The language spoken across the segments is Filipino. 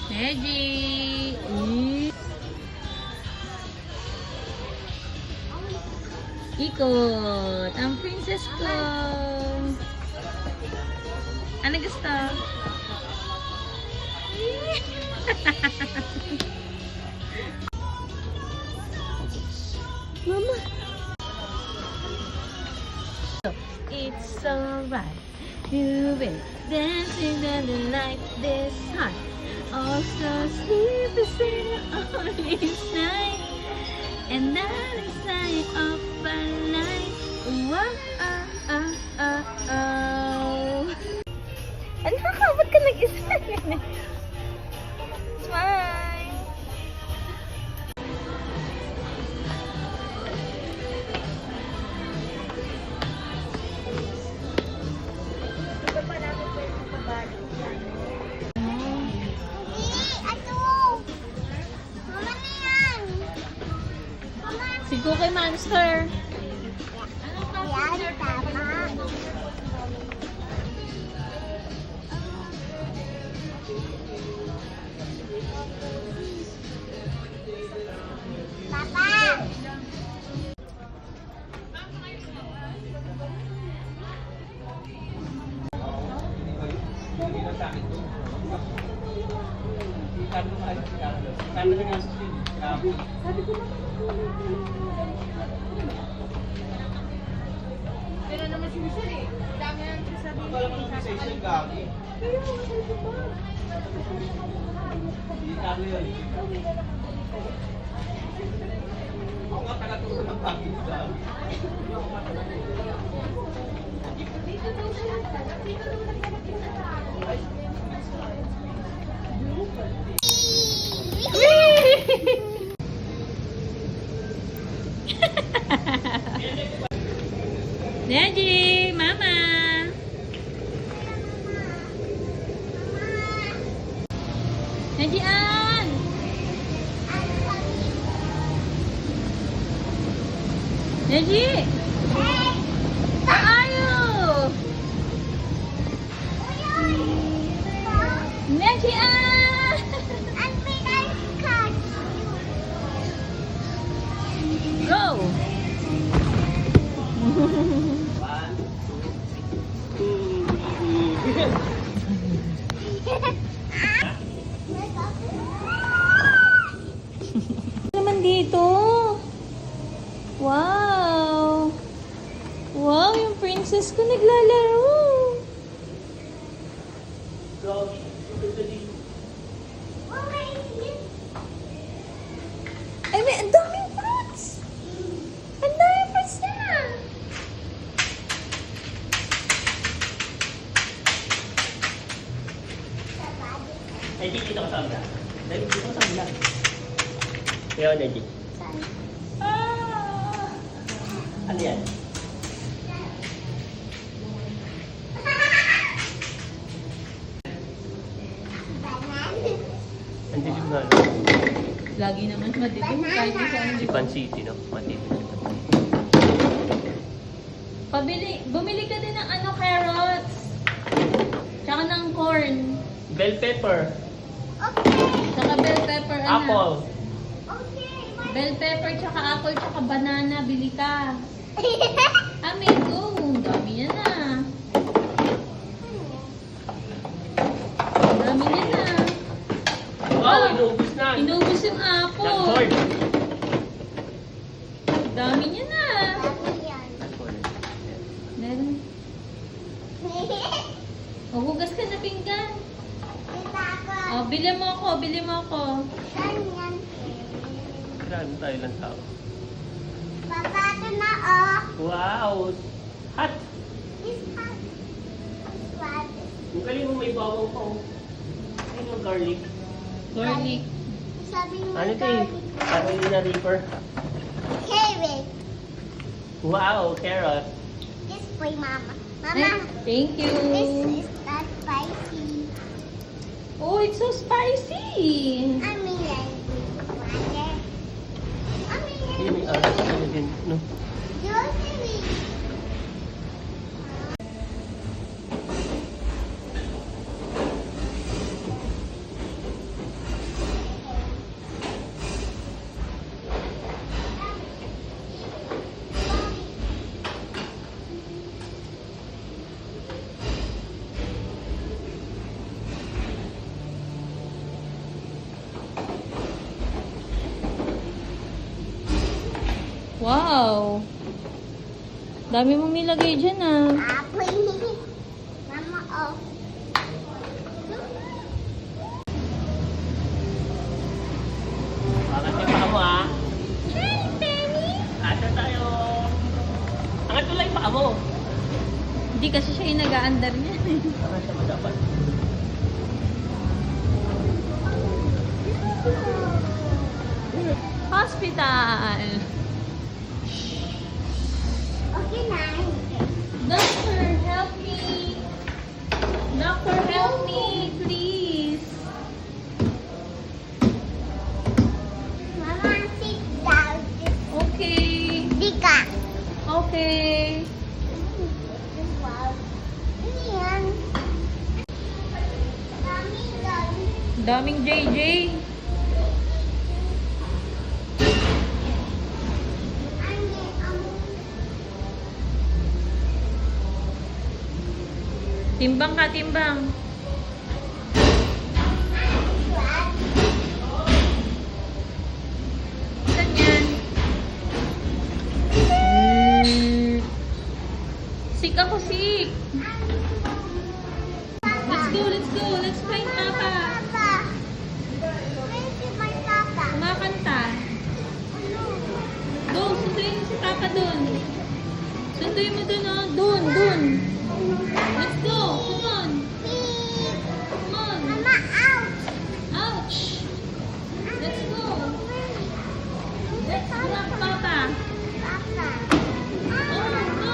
Neji! Ikot! Ang princess ko! Ano gusto? Mama! It's alright. You've been dancing in the night this hot. Also sleep is in only night. And that is sign of a light. Whoa, Ano ka? Ba't ka nag-isa? Smile! Ito pa namin po yung pabalik. Si Cookie Monster. Yan, tama. Papa! Pero naman sinisir eh. Dami nang sasabihin. Wala mo nang sensation gagi. Hindi kami yun. Ako nga tagaturo ng bakit gagi. Neji! Mama! Neji An! Neji! Where are you? Neji An! Go! Naman dito. Wow. Wow, yung princess ko naglalaro. Ay, may ang daming fruits. Ang daming fruits na. Ay, dito ka sa amla. Dito ka sa amla. Kaya na, Jik. Ano yan? Ang dilim na. Lagi naman madilim kahit di saan. Japan City, no? Matilim. Bumili ka din ng ano, carrots. Tsaka ng corn. Bell pepper. Tsaka bell pepper, ano? Apple. Bell pepper, tsaka apple, tsaka banana. Bili ka. Amigo, dami yan na. Dami yan na. Wow, inubos na. Inubos yung apple. Nag-cord. Dami niya na. Meron. O, hugas ka na pinggan. O, bili mo ako, bili mo ako. Grabe tayo lang tao. Papa, ito na oh. Wow! Hot! It's hot. What? Ang galing mo may bawang pa. Ay, yung garlic. Garlic. Sabi mo Ano ito eh? Carolina Reaper. carrot. Wow, carrot. This for mama. Ay, Mama, thank you. this is not spicy. Oh, it's so spicy. I mean, Hindi may alas na din, no? Wow! Dami mong nilagay dyan ah. Mama, oh. Bakit may paa mo, ha? Hi, Penny. Asa tayo? Angat ko lang yung paa mo. Hindi kasi siya yung nag-aandar niya. Angat siya mo dapat. Hospital! Okay na. Doctor, help me! Doctor, help me, please! Mama, sit down. Okay, Dika. okay. Wow. Ano yan? Dami. Daming JJ. Timbang ka, timbang. Saan yan? Sick ako, sick. Let's go, let's go. Let's find Papa. Kumakanta. Go, sunduin mo si Papa dun. Sunduin mo dun, oh. Dun, dun. Let's go. Come on. Come on. Ouch. Let's go. Let's grab Papa. Oh, no.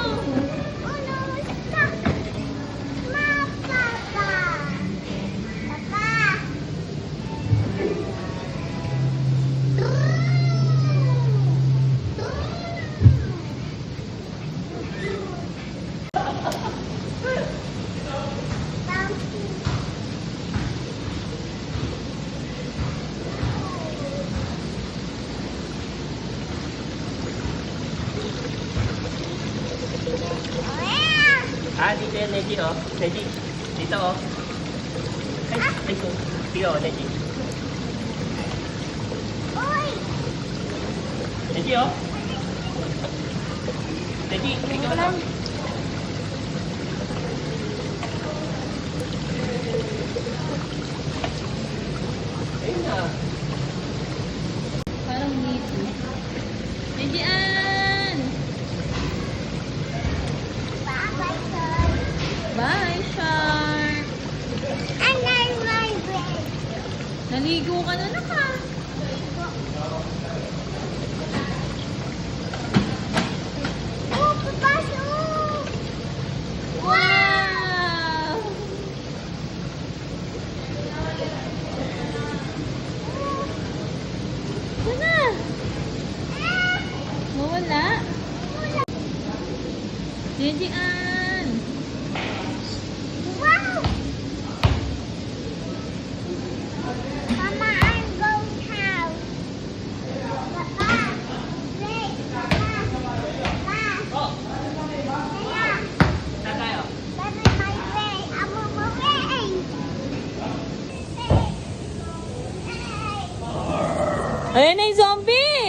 Ah, dito yan, Neji, oh. Neji, dito, oh. Ay, dito. Dito, oh, Neji. Neji, oh. Neji, ikaw lang. Ayun na. Parang dito. Najian! Bye, Shark! Naligo ka na naka. Wow! Sana? Mawala? Najian! Mama, I'm going house. Papa, wait, Papa. Oh, Kaya, saan tayo? that's my way. I'm on my way. Ayan na yung zombie!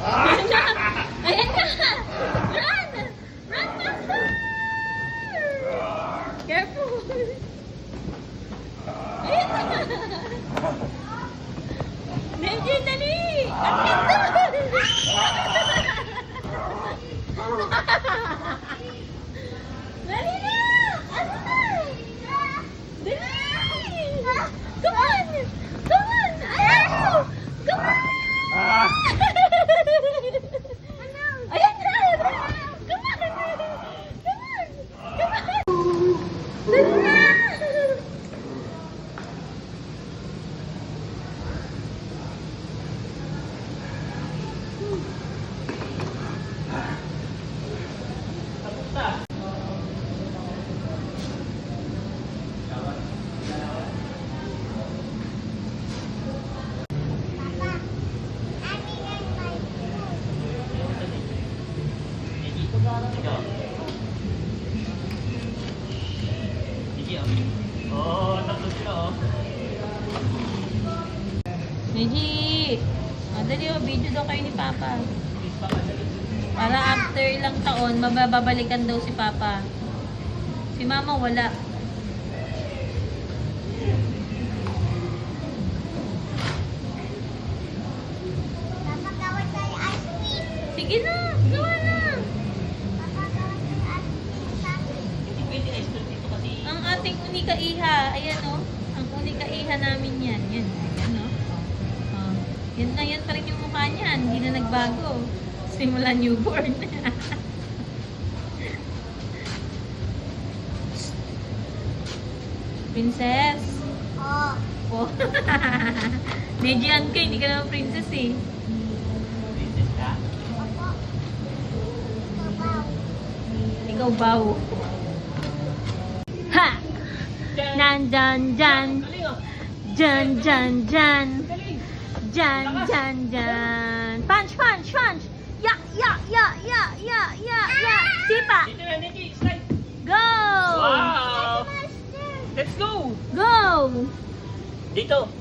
Ayan na! Ayan na! Run! Run faster! Careful! Ayan na! Ito. Sige, oh. Oh, tapos sila, oh. Neji! O, dali o, video daw kayo ni Papa. Please, Papa, dali. Para after ilang taon, mababalikan daw si Papa. Si Mama wala. Papa, gawin tayo ice cream. Sige na, gawa na. Papa, gawin tayo ice cream sa akin. Hindi pwede ice cream dito kasi. Ang ating unika iha, ayan o. Ang unika iha namin yan. Yan, yan o. Oh. Yan na, yan pa rin yung mukha niyan. Hindi na nagbago. Simula newborn. Princess. Oh. Oh. Nejian ka, hindi ka naman princess eh. Princess ka. Opo. Babaw. Ikaw baw. Ha! Nan, jan, jan. Galing, oh. Jan, jan, jan. Galing. Jan, jan, jan. Punch, punch, punch. Ya, ya, ya, ya, ya, ya, ya. Sipa. Dito na, Nikki. Slide. Go! Wow! Master. Let's go! Go! Dito.